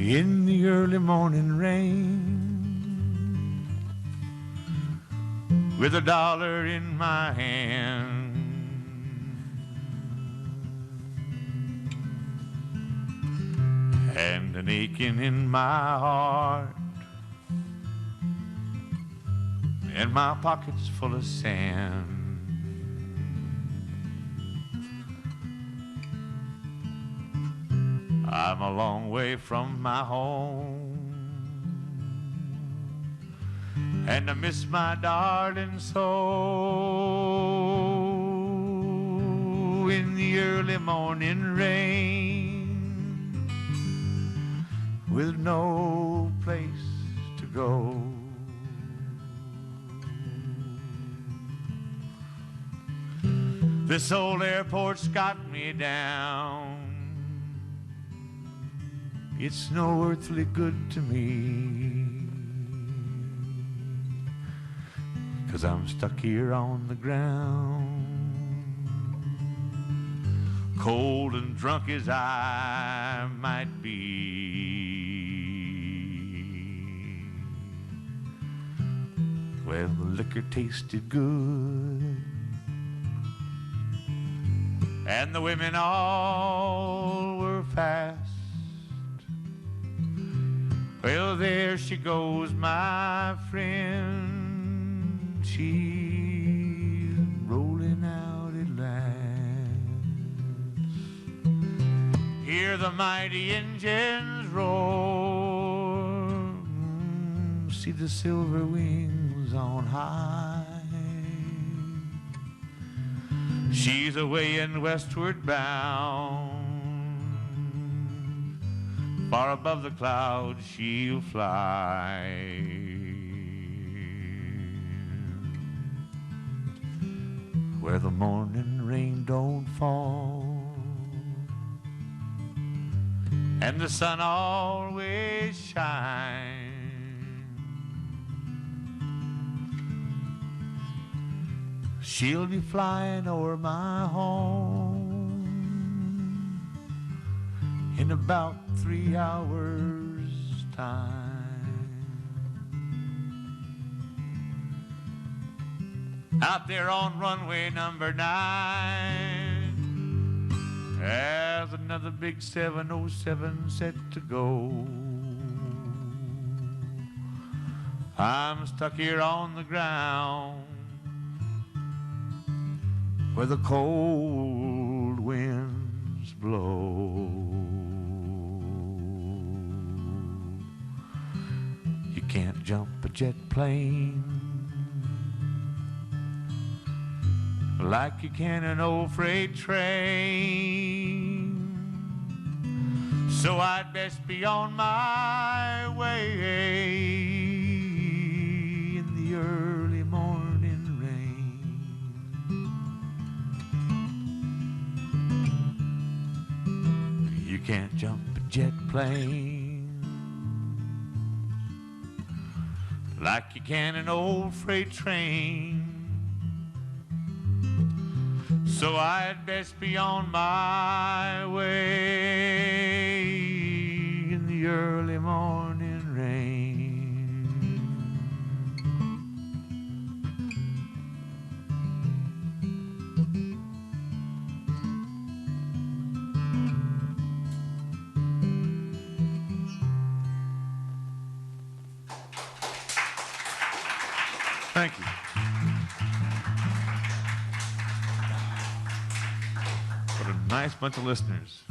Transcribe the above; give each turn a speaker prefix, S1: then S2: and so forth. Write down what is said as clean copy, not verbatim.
S1: in the early morning rain, with $1 in my hand, and an aching in my heart, and my pockets full of sand. I'm a long way from my home, and I miss my darling so. In the early morning rain, with no place to go, this old airport's got me down. It's no earthly good to me, 'cause I'm stuck here on the ground, cold and drunk as I might be. Well, the liquor tasted good, and the women all were fast. Well, there she goes, my friend. She's rolling out at last. Hear the mighty engines roar. See the silver wings on high. She's away and westward bound. Far above the clouds she'll fly, where the morning rain don't fall, and the sun always shines. She'll be flying o'er my home in about 3 hours' time. Out there on runway number 9, there's another big 707 set to go. I'm stuck here on the ground, where the cold winds blow. You can't jump a jet plane like you can an old freight train, so I'd best be on my way in the early morning rain. You can't jump a jet plane like you can an old freight train, so I'd best be on my way in the early morning rain. Thank you. What a nice bunch of listeners.